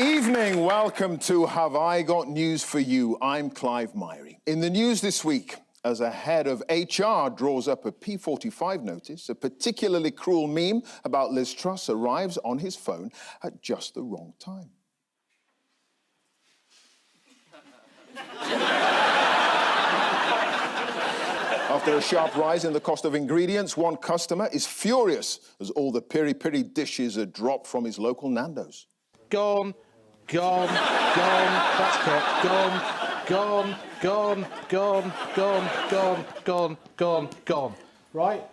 evening. Welcome to Have I Got News for You? I'm Clive Myrie. In the news this week, as a head of HR draws up a P45 notice, a particularly cruel meme about Liz Truss arrives on his phone at just the wrong time. After a sharp rise in the cost of ingredients, one customer is furious as all the piri-piri dishes are dropped from his local Nando's. Gone, gone, gone, that's correct. Gone, gone, gone, gone, gone, gone, gone, gone. Right?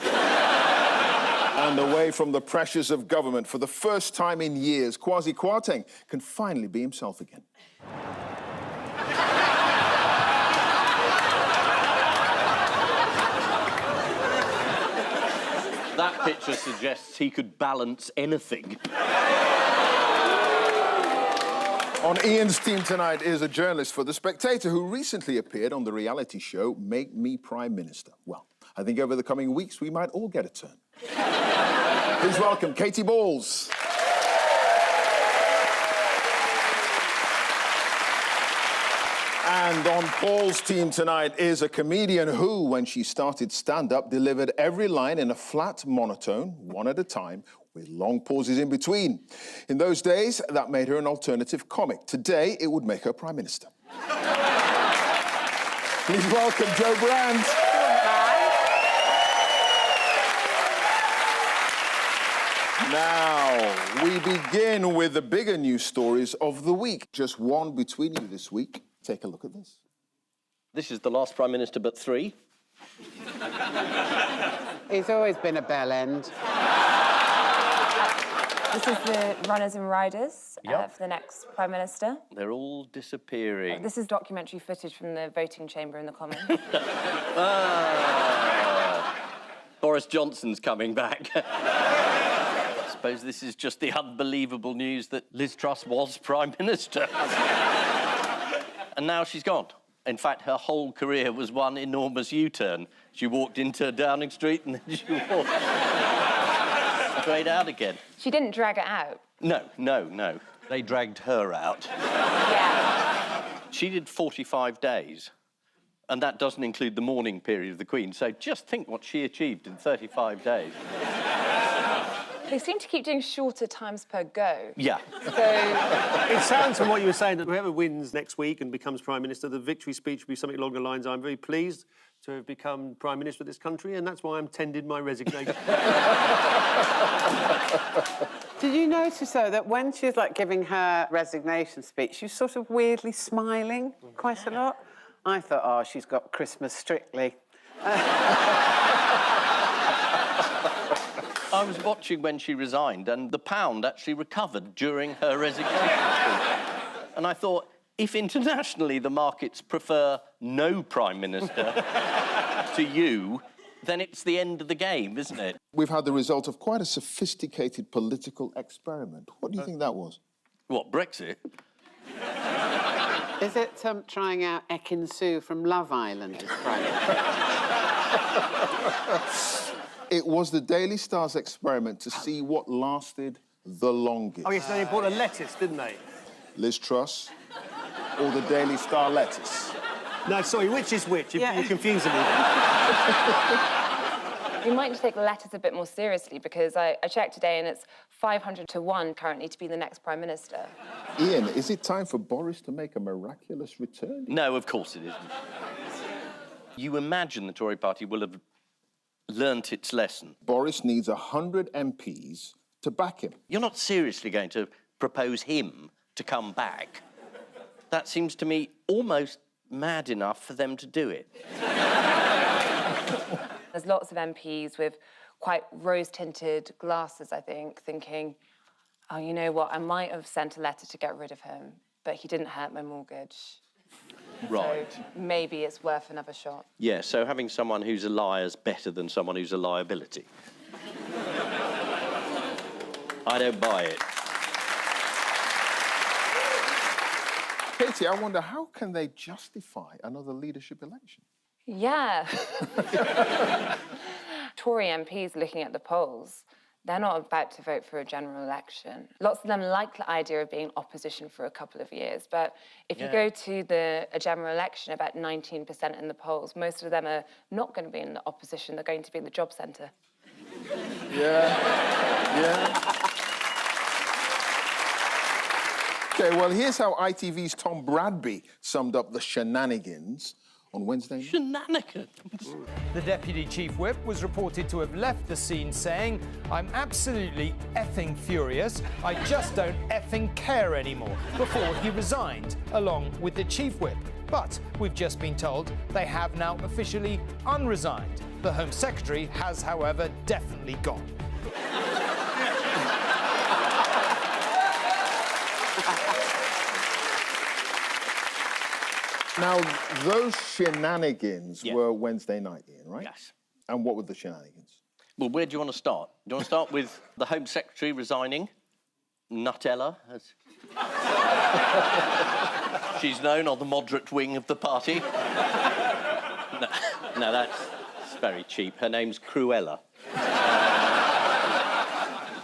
And away from the pressures of government, for the first time in years, Kwasi Kwarteng can finally be himself again. That picture suggests he could balance anything. On Ian's team tonight is a journalist for The Spectator who recently appeared on the reality show Make Me Prime Minister. Well, I think over the coming weeks we might all get a turn. Please welcome Katie Balls. And on Paul's team tonight is a comedian who, when she started stand-up, delivered every line in a flat monotone, one at a time, with long pauses in between. In those days, that made her an alternative comic. Today, it would make her Prime Minister. Please welcome Jo Brand. Now, we begin with the bigger news stories of the week. Just one between you this week. Take a look at this. This is the last Prime Minister but three. He's always been a bell end. This is the runners and riders for the next Prime Minister. They're all disappearing. This is documentary footage from the voting chamber in the Commons. Boris Johnson's coming back. I suppose this is just the unbelievable news that Liz Truss was Prime Minister. And now she's gone. In fact, her whole career was one enormous U-turn. She walked into Downing Street and then she walked straight out again. She didn't drag it out. No. They dragged her out. Yeah. She did 45 days, and that doesn't include the mourning period of the Queen. So just think what she achieved in 35 days. They seem to keep doing shorter times per go. Yeah. So... It sounds from what you were saying that whoever wins next week and becomes Prime Minister, the victory speech will be something along the lines, I'm very pleased to have become Prime Minister of this country, and that's why I'm tendered my resignation. Did you notice, though, that when she was, like, giving her resignation speech, she was sort of weirdly smiling quite a lot? I thought, oh, she's got Christmas strictly. I was watching when she resigned, and the pound actually recovered during her resignation speech. And I thought, if internationally the markets prefer no Prime Minister to you, then it's the end of the game, isn't it? We've had the result of quite a sophisticated political experiment. What do you think that was? What, Brexit? Is it trying out Ekin-Su from Love Island as Prime Minister? It was the Daily Star's experiment to see what lasted the longest. Oh, yes, they bought a lettuce, didn't they? Liz Truss or the Daily Star lettuce? No, sorry, which is which? You're confusing me. We might need to take letters a bit more seriously because I checked today and it's 500 to 1 currently to be the next Prime Minister. Ian, is it time for Boris to make a miraculous return? No, of course it isn't. You imagine the Tory party will have learnt its lesson. Boris needs 100 MPs to back him. You're not seriously going to propose him to come back. That seems to me almost mad enough for them to do it. There's lots of MPs with quite rose-tinted glasses, I think, thinking, oh, you know what, I might have sent a letter to get rid of him, but he didn't hurt my mortgage. Right. So maybe it's worth another shot. Yeah, so having someone who's a liar is better than someone who's a liability. I don't buy it. Katie, I wonder, how can they justify another leadership election? Yeah. Tory MPs looking at the polls, They're not about to vote for a general election. Lots of them like the idea of being opposition for a couple of years, but if you go to a general election, about 19% in the polls, most of them are not going to be in the opposition, they're going to be in the job centre. Yeah. OK, well, here's how ITV's Tom Bradby summed up the shenanigans on Wednesday night. Shenanigans. The Deputy Chief Whip was reported to have left the scene saying, "I'm absolutely effing furious. I just don't effing care anymore," before he resigned, along with the Chief Whip. But we've just been told they have now officially unresigned. The Home Secretary has, however, definitely gone. Now, those shenanigans were Wednesday night, Ian, right? Yes. And what were the shenanigans? Well, where do you want to start? Do you want to start with the Home Secretary resigning? Nutella, as she's known, on the moderate wing of the party. No, that's very cheap. Her name's Cruella.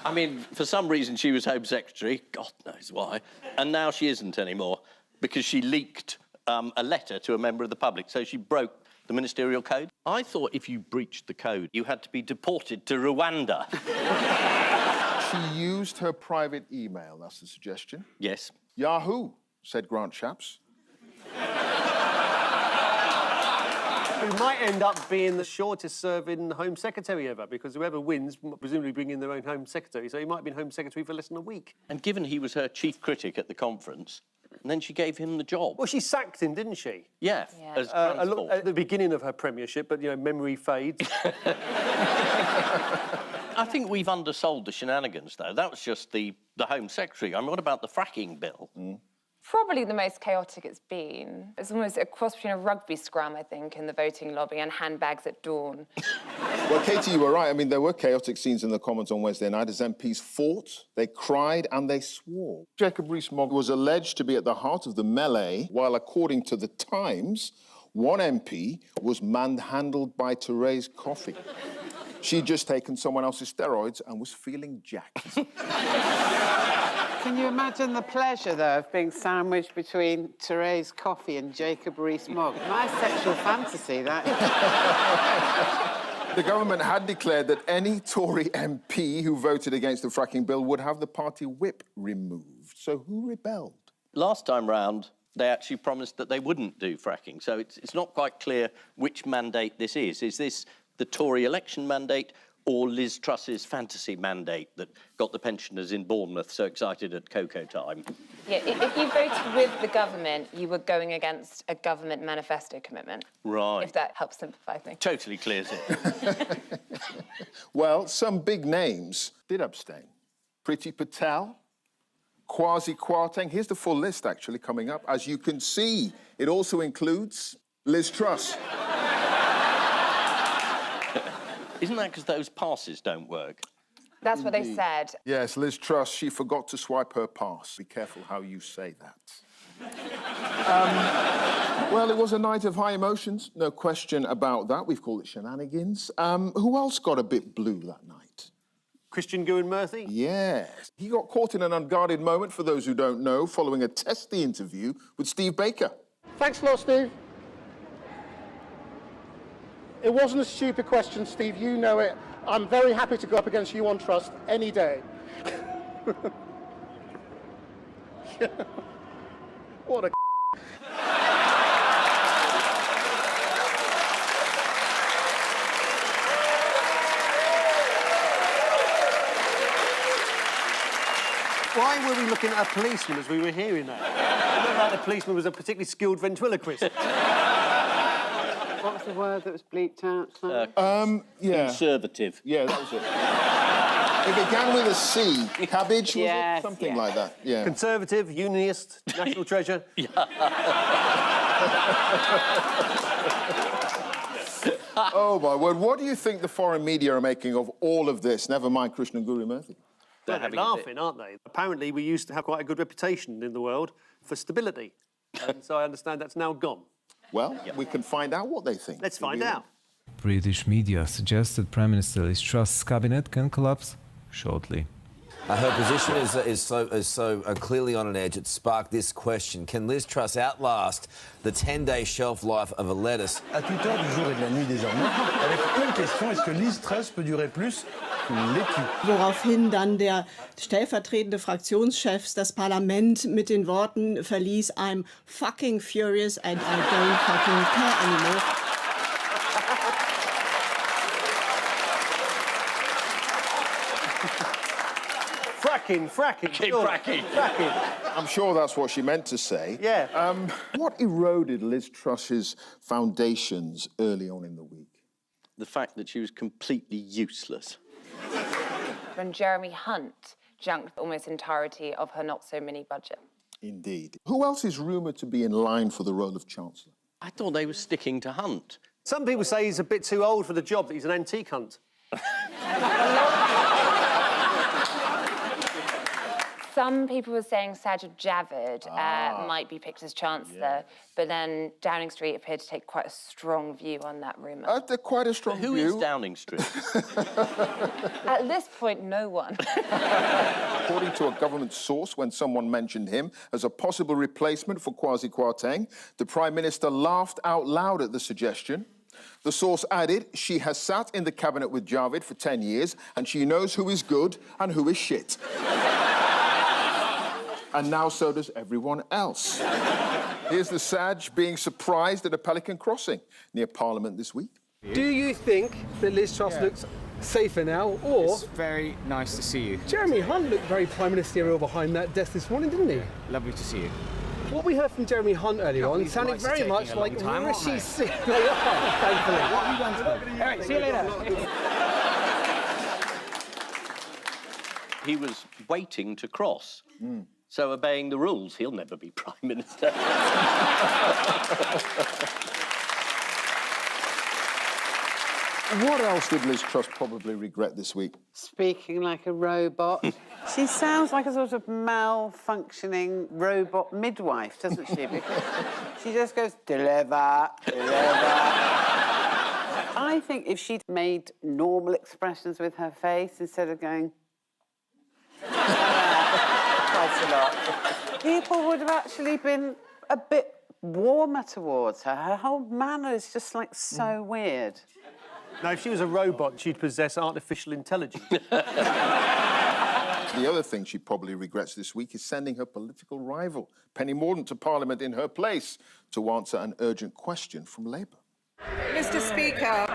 I mean, for some reason she was Home Secretary, God knows why, and now she isn't anymore because she leaked a letter to a member of the public, so she broke the ministerial code. I thought if you breached the code, you had to be deported to Rwanda. She used her private email, that's the suggestion. Yes. Yahoo, said Grant Shapps. Who might end up being the shortest-serving Home Secretary ever, because whoever wins will presumably bring in their own Home Secretary, so he might have been Home Secretary for less than a week. And given he was her chief critic at the conference, and then she gave him the job. Well, she sacked him, didn't she? Yeah, as transport. At the beginning of her premiership, but, you know, memory fades. I think we've undersold the shenanigans, though. That was just the Home Secretary. I mean, what about the fracking bill? Probably the most chaotic it's been. It's almost a cross between a rugby scrum, I think, in the voting lobby and handbags at dawn. Well, Katie, you were right. I mean, there were chaotic scenes in the Commons on Wednesday night as MPs fought, they cried and they swore. Jacob Rees-Mogg was alleged to be at the heart of the melee, while, according to The Times, one MP was manhandled by Therese Coffey. She'd just taken someone else's steroids and was feeling jacked. Can you imagine the pleasure, though, of being sandwiched between Therese Coffey and Jacob Rees-Mogg? My sexual fantasy, that is. The government had declared that any Tory MP who voted against the fracking bill would have the party whip removed. So who rebelled? Last time round, they actually promised that they wouldn't do fracking, so it's not quite clear which mandate this is. Is this the Tory election mandate or Liz Truss's fantasy mandate that got the pensioners in Bournemouth so excited at cocoa time? Yeah, if you voted with the government, you were going against a government manifesto commitment. Right. If that helps simplify things. Totally clears it. Well, some big names did abstain. Priti Patel, Kwasi Kwarteng. Here's the full list, actually, coming up. As you can see, it also includes Liz Truss. Isn't that because those passes don't work? That's what they said. Yes, Liz Truss, she forgot to swipe her pass. Be careful how you say that. Well, it was a night of high emotions, no question about that. We've called it shenanigans. Who else got a bit blue that night? Christian Murphy? Yes. He got caught in an unguarded moment, for those who don't know, following a testy interview with Steve Baker. Thanks a lot, Steve. It wasn't a stupid question, Steve. You know it. I'm very happy to go up against you on trust any day. What a Why were we looking at a policeman as we were hearing that? It looked like the policeman was a particularly skilled ventriloquist. What was the word that was bleeped out? Yeah. Conservative. Yeah, that was it. It began with a C. Cabbage, was Yes, it? Something yes. like that, yeah. Conservative, unionist, national treasure. Oh, my word. What do you think the foreign media are making of all of this? Never mind Krishnan Murthy. They're having a laughing, aren't they? Apparently, we used to have quite a good reputation in the world for stability. And so I understand that's now gone. Well, we can find out what they think. Let's find out. British media suggest that Prime Minister Liz Truss's cabinet can collapse shortly. Her position is so clearly on an edge. It sparked this question: can Liz Truss outlast the 10-day shelf life of a lettuce? À toute heure du jour et de la nuit désormais, avec une question: est-ce que Liz Truss peut durer plus qu'une laitue? Woraufhin dann der stellvertretende Fraktionschef das Parlament mit den Worten verließ: I'm fucking furious and I don't fucking care anymore. Fracking. I'm sure that's what she meant to say. Yeah. What eroded Liz Truss's foundations early on in the week? The fact that she was completely useless. When Jeremy Hunt junked almost entirety of her not-so-mini budget. Indeed. Who else is rumoured to be in line for the role of Chancellor? I thought they were sticking to Hunt. Some people say he's a bit too old for the job, that he's an antique hunt. Some people were saying Sajid Javid might be picked as Chancellor, but then Downing Street appeared to take quite a strong view on that rumour. Quite a strong Who view. is Downing Street? At this point, no one. According to a government source, when someone mentioned him as a possible replacement for Kwasi Kwarteng, the Prime Minister laughed out loud at the suggestion. The source added, she has sat in the cabinet with Javid for 10 years and she knows who is good and who is shit. And now so does everyone else. Here's the Saj being surprised at a Pelican Crossing near Parliament this week. Do you think that Liz Truss looks safer now, or... It's very nice to see you. Jeremy Hunt looked very prime ministerial behind that desk this morning, didn't he? Lovely to see you. What we heard from Jeremy Hunt earlier on sounded very much like Rishi Sunak. They are, thankfully. What have you done to them? All right, see you later. He was waiting to cross. So obeying the rules, he'll never be Prime Minister. What else did Liz Truss probably regret this week? Speaking like a robot. She sounds like a sort of malfunctioning robot midwife, doesn't she? Because she just goes, deliver, deliver. I think if she'd made normal expressions with her face instead of going... quite a lot, people would have actually been a bit warmer towards her. Her whole manner is just, like, so weird. Now, if she was a robot, she'd possess artificial intelligence. The other thing she probably regrets this week is sending her political rival, Penny Mordaunt, to Parliament in her place to answer an urgent question from Labour. Mr. Speaker,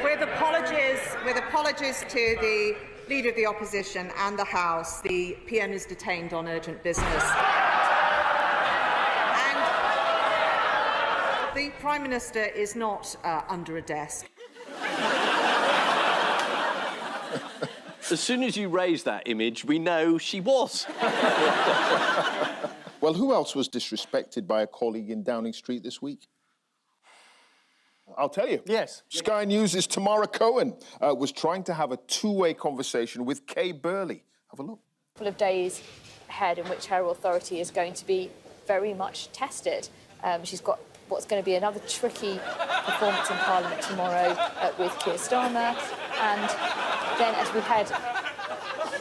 with apologies to the Leader of the Opposition and the House, the PM is detained on urgent business. And the Prime Minister is not under a desk. As soon as you raise that image, we know she was. Well, who else was disrespected by a colleague in Downing Street this week? I'll tell you. Yes. Sky News' Tamara Cohen was trying to have a two-way conversation with Kay Burley. Have a look. A couple of days ahead in which her authority is going to be very much tested. She's got what's going to be another tricky performance in Parliament tomorrow with Keir Starmer. And then as we head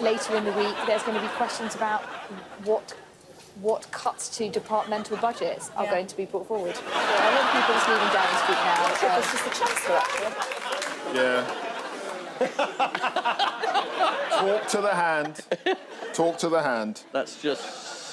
later in the week, there's going to be questions about what cuts to departmental budgets are going to be brought forward. A lot of people are leaving Downing Street now. This is the Chancellor, actually. Yeah. Talk to the hand. Talk to the hand. That's just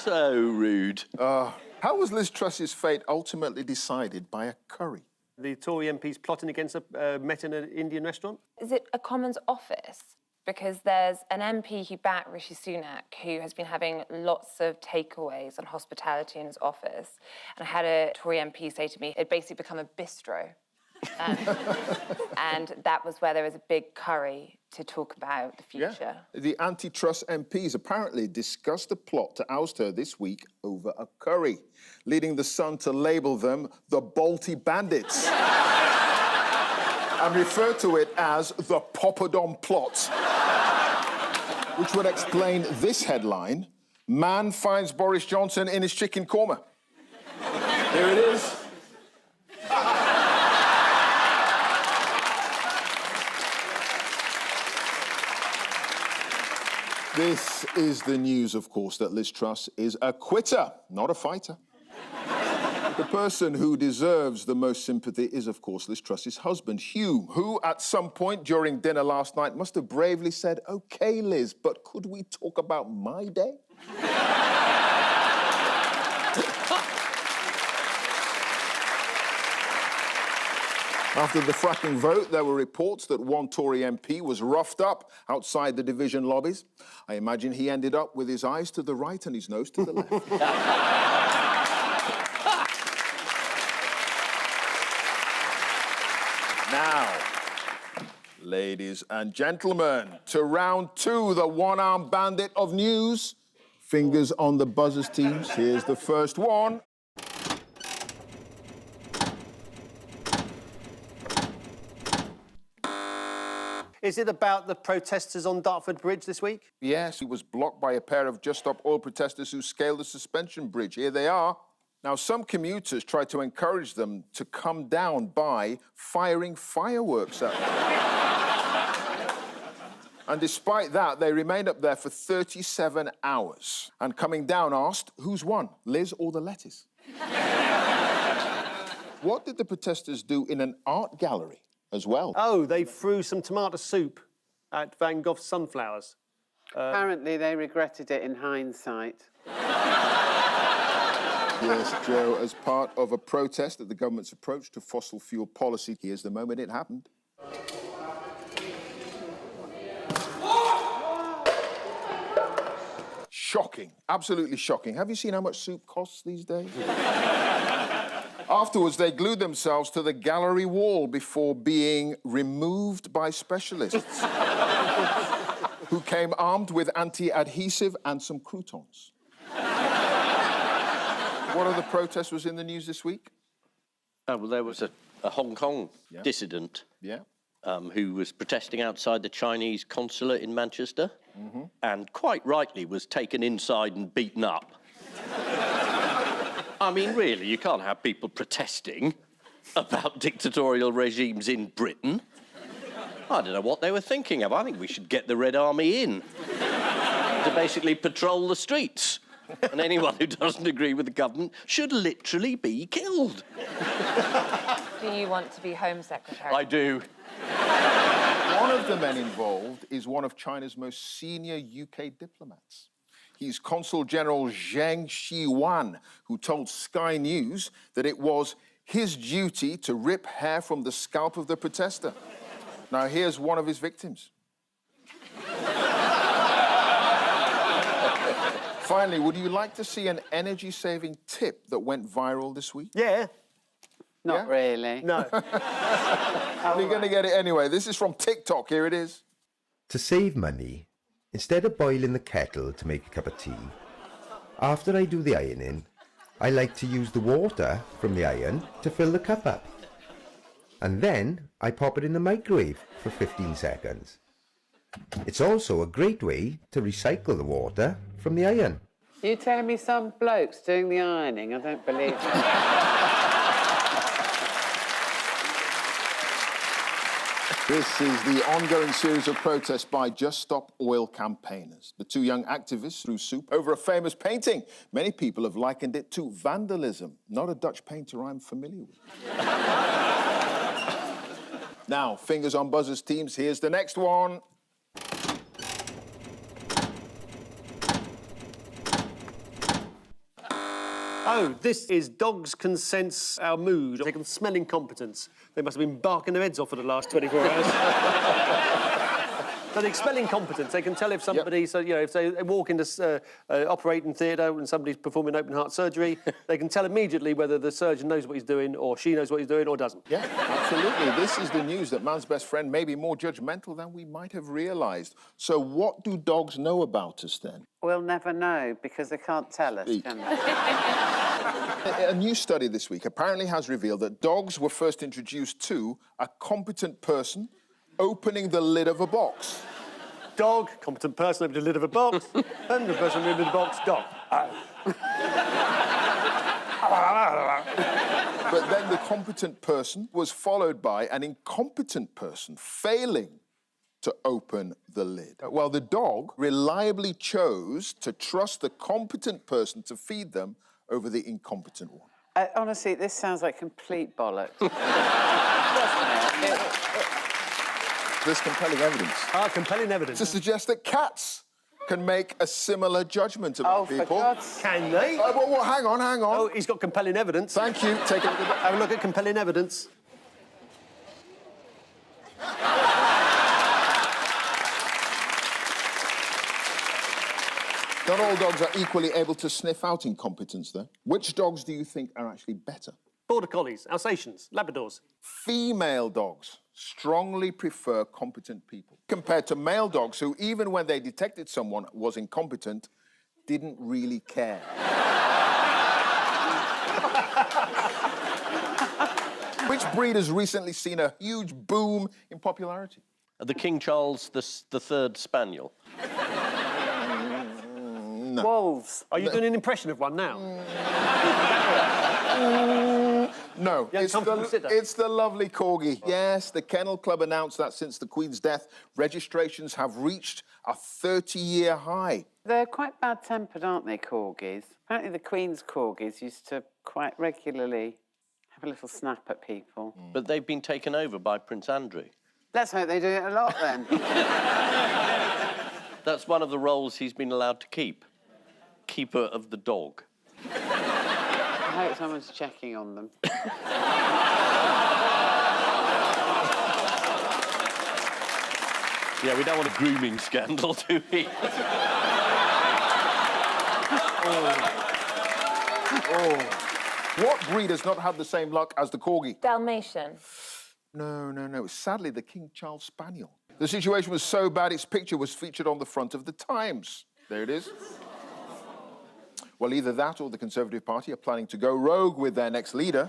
so rude. How was Liz Truss's fate ultimately decided by a curry? The Tory MPs plotting against her met in an Indian restaurant? Is it a Commons office? Because there's an MP who backed Rishi Sunak who has been having lots of takeaways on hospitality in his office. And I had a Tory MP say to me, it'd basically become a bistro. And that was where there was a big curry to talk about the future. Yeah. The anti-Truss MPs apparently discussed a plot to oust her this week over a curry, leading the Sun to label them the Balti Bandits and refer to it as the Poppadom Plot, which would explain this headline: Man finds Boris Johnson in his chicken korma. Here it is. This is the news, of course, that Liz Truss is a quitter, not a fighter. The person who deserves the most sympathy is, of course, Liz Truss's husband, Hugh, who at some point during dinner last night must have bravely said, OK, Liz, but could we talk about my day? After the fracking vote, there were reports that one Tory MP was roughed up outside the division lobbies. I imagine he ended up with his eyes to the right and his nose to the left. Now, ladies and gentlemen, to round two, the one-armed bandit of news. Fingers on the buzzers, teams. Here's the first one. Is it about the protesters on Dartford Bridge this week? Yes, he was blocked by a pair of Just Stop Oil protesters who scaled the suspension bridge. Here they are. Now, some commuters tried to encourage them to come down by firing fireworks at them. And despite that, they remained up there for 37 hours. And coming down asked, who's won, Liz or the lettuce? What did the protesters do in an art gallery as well? Oh, they threw some tomato soup at Van Gogh's sunflowers. Apparently, they regretted it in hindsight. Yes, Joe, as part of a protest at the government's approach to fossil fuel policy, here's the moment it happened. Shocking, absolutely shocking. Have you seen how much soup costs these days? Afterwards, they glued themselves to the gallery wall before being removed by specialists who came armed with anti-adhesive and some croutons. What other protest was in the news this week? Oh, well, there was a Hong Kong dissident who was protesting outside the Chinese consulate in Manchester and quite rightly was taken inside and beaten up. I mean, really, you can't have people protesting about dictatorial regimes in Britain. I don't know what they were thinking of. I think we should get the Red Army in to basically patrol the streets. And anyone who doesn't agree with the government should literally be killed. Do you want to be Home Secretary? I do. One of the men involved is one of China's most senior UK diplomats. He's Consul General Zheng Xiwan, who told Sky News that it was his duty to rip hair from the scalp of the protester. Now, here's one of his victims. Finally, would you like to see an energy-saving tip that went viral this week? Yeah. Not really. No. You're going to get it anyway. This is from TikTok. Here it is. To save money, instead of boiling the kettle to make a cup of tea, after I do the ironing, I like to use the water from the iron to fill the cup up. And then I pop it in the microwave for 15 seconds. It's also a great way to recycle the water from the iron. You telling me some bloke's doing the ironing? I don't believe it. This is the ongoing series of protests by Just Stop Oil campaigners. The two young activists threw soup over a famous painting. Many people have likened it to vandalism, not a Dutch painter I'm familiar with. Now, fingers on buzzers, teams. Here's the next one. Oh, this is dogs can sense our mood. They can smell incompetence. They must have been barking their heads off for the last 24 hours. No, they smell incompetence. They can tell if somebody, so, you know, if they walk into operating theatre and somebody's performing open heart surgery, they can tell immediately whether the surgeon knows what he's doing or she knows what he's doing or doesn't. Yeah, absolutely. This is the news that man's best friend may be more judgmental than we might have realised. So what do dogs know about us then? We'll never know because they can't tell us, can they? A new study this week apparently has revealed that dogs were first introduced to a competent person opening the lid of a box. Dog, competent person opening the lid of a box, and the person opening the box, dog. But then the competent person was followed by an incompetent person failing to open the lid? Well, the dog reliably chose to trust the competent person to feed them over the incompetent one. Honestly, this sounds like complete bollocks. There's compelling evidence. Compelling evidence. To suggest that cats can make a similar judgment about people. Can they? Well, hang on. Oh, he's got compelling evidence. Thank you. Take a look at that. Have a look at compelling evidence. Not all dogs are equally able to sniff out incompetence, though. Which dogs do you think are actually better? Border Collies, Alsatians, Labradors. Female dogs strongly prefer competent people, compared to male dogs who, even when they detected someone was incompetent, didn't really care. Which breed has recently seen a huge boom in popularity? The King Charles III Spaniel. No. Wolves. Are you doing an impression of one now? No, it's the lovely Corgi. Yes, the Kennel Club announced that since the Queen's death, registrations have reached a 30-year high. They're quite bad-tempered, aren't they, Corgis? Apparently the Queen's Corgis used to quite regularly have a little snap at people. But they've been taken over by Prince Andrew. Let's hope they do it a lot, then. That's one of the roles he's been allowed to keep. Keeper of the dog. I hope someone's checking on them. Yeah, we don't want a grooming scandal, do we? What breed has not had the same luck as the Corgi? Dalmatian. No. Sadly, the King Charles Spaniel. The situation was so bad, its picture was featured on the front of the Times. There it is. Well, either that or the Conservative Party are planning to go rogue with their next leader.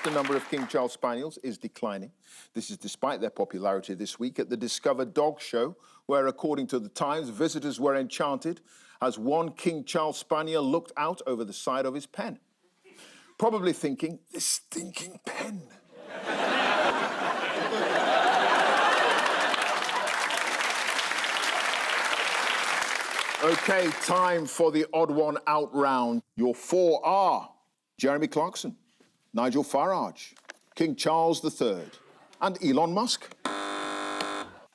The number of King Charles Spaniels is declining. This is despite their popularity this week at the Discovered Dog Show, where, according to the Times, visitors were enchanted as one King Charles Spaniel looked out over the side of his pen, probably thinking, this stinking pen. OK, time for the odd one out round. Your four are Jeremy Clarkson, Nigel Farage, King Charles III, and Elon Musk.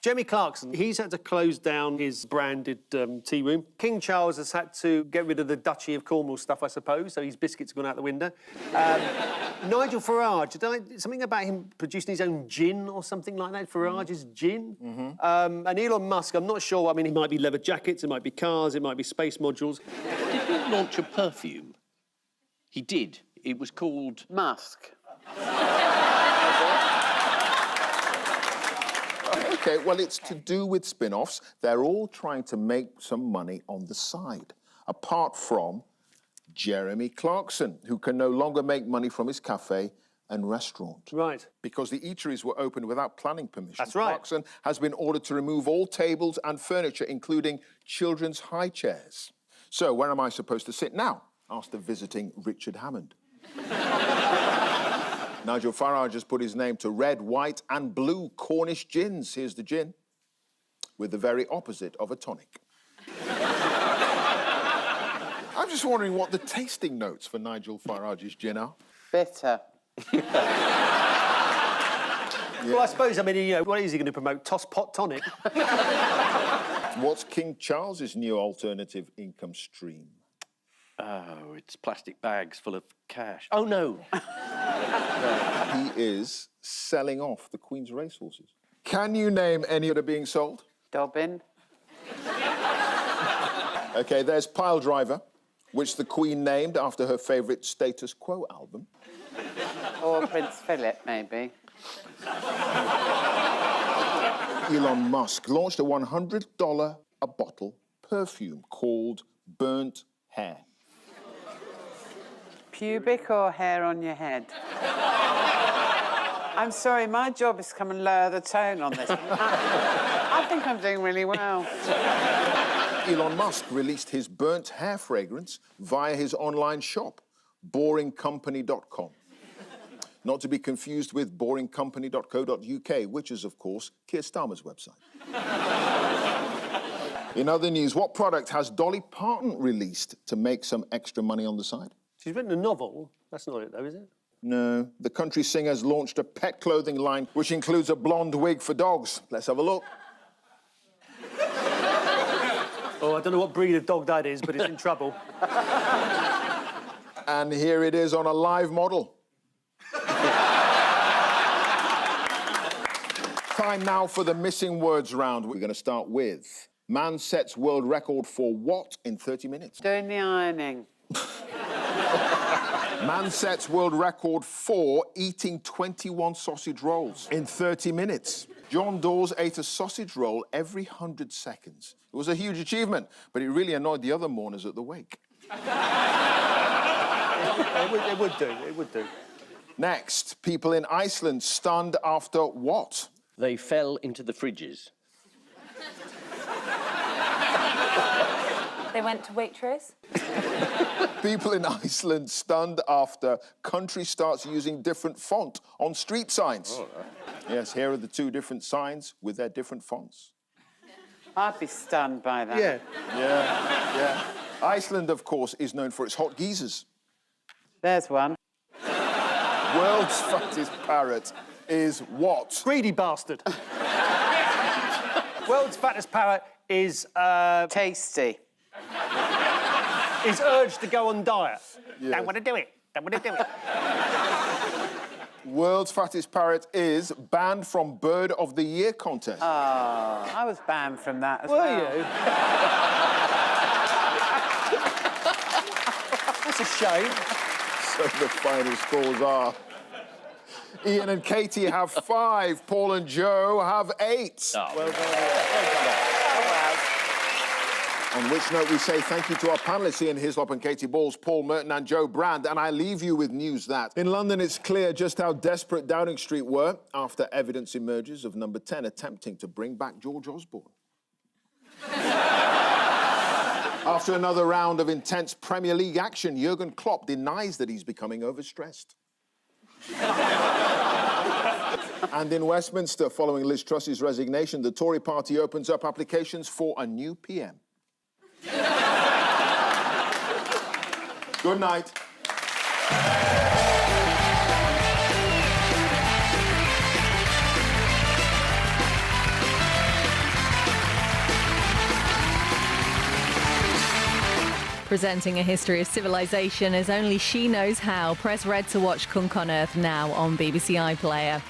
Jeremy Clarkson, he's had to close down his branded tea room. King Charles has had to get rid of the Duchy of Cornwall stuff, I suppose, so his biscuits have gone out the window. Nigel Farage, something about him producing his own gin or something like that. Farage's gin. And Elon Musk, I'm not sure. I mean, it might be leather jackets, it might be cars, it might be space modules. Did he launch a perfume? He did. It was called... Musk. OK, well, it's to do with spin-offs. They're all trying to make some money on the side, apart from Jeremy Clarkson, who can no longer make money from his cafe and restaurant. Right. Because the eateries were opened without planning permission. That's right. Clarkson has been ordered to remove all tables and furniture, including children's high chairs. So where am I supposed to sit now? Asked the visiting Richard Hammond. Nigel Farage has put his name to red, white and blue Cornish gins. Here's the gin, with the very opposite of a tonic. I'm just wondering what the tasting notes for Nigel Farage's gin are. Bitter. Well, I suppose, I mean, you know, what is he going to promote? Toss pot tonic? What's King Charles's new alternative income stream? Oh, it's plastic bags full of cash. Oh, no. He is selling off the Queen's racehorses. Can you name any that are being sold? Dobbin. OK, there's Pile Driver, which the Queen named after her favourite Status Quo album. Or Prince Philip, maybe. Elon Musk launched a $100 a bottle perfume called Burnt Hair. Pubic or hair on your head? I'm sorry, my job is to come and lower the tone on this. I think I'm doing really well. Elon Musk released his burnt hair fragrance via his online shop, boringcompany.com. Not to be confused with boringcompany.co.uk, which is, of course, Keir Starmer's website. In other news, what product has Dolly Parton released to make some extra money on the side? She's written a novel. That's not it, though, is it? No. The country singer's launched a pet clothing line, which includes a blonde wig for dogs. Let's have a look. Oh, I don't know what breed of dog that is, but it's in trouble. And here it is on a live model. Time now for the missing words round. We're going to start with man sets world record for what in 30 minutes? Doing the ironing. Man sets world record for eating 21 sausage rolls in 30 minutes. John Dawes ate a sausage roll every 100 seconds. It was a huge achievement, but it really annoyed the other mourners at the wake. It would do, it would do. Next, people in Iceland stunned after what? They fell into the fridges. They went to Waitrose. People in Iceland stunned after country starts using different font on street signs. Oh. Yes, here are the two different signs with their different fonts. I'd be stunned by that. Yeah. Iceland, of course, is known for its hot geezers. There's one. World's fattest parrot is what? Greedy bastard. World's fattest parrot is... Tasty. Is urged to go on diet. Yes. Don't want to do it. Don't want to do it. World's fattest parrot is banned from Bird of the Year contest. Oh, I was banned from that as well. Were you? That's a shame. So the final scores are... Ian and Katie have 5. Paul and Joe have 8. Oh. Well done. On which note, we say thank you to our panellists, Ian Hislop and Katie Balls, Paul Merton and Joe Brand. And I leave you with news that in London, it's clear just how desperate Downing Street were after evidence emerges of Number 10 attempting to bring back George Osborne. After another round of intense Premier League action, Jurgen Klopp denies that he's becoming overstressed. And in Westminster, following Liz Truss's resignation, the Tory party opens up applications for a new PM. Good night. Presenting a history of civilization as only she knows how. Press red to watch Cunk on Earth now on BBC iPlayer.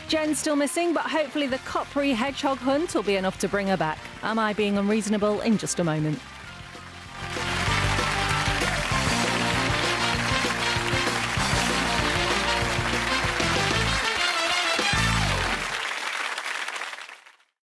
Jen's still missing, but hopefully the Copri hedgehog hunt will be enough to bring her back. Am I being unreasonable? In just a moment.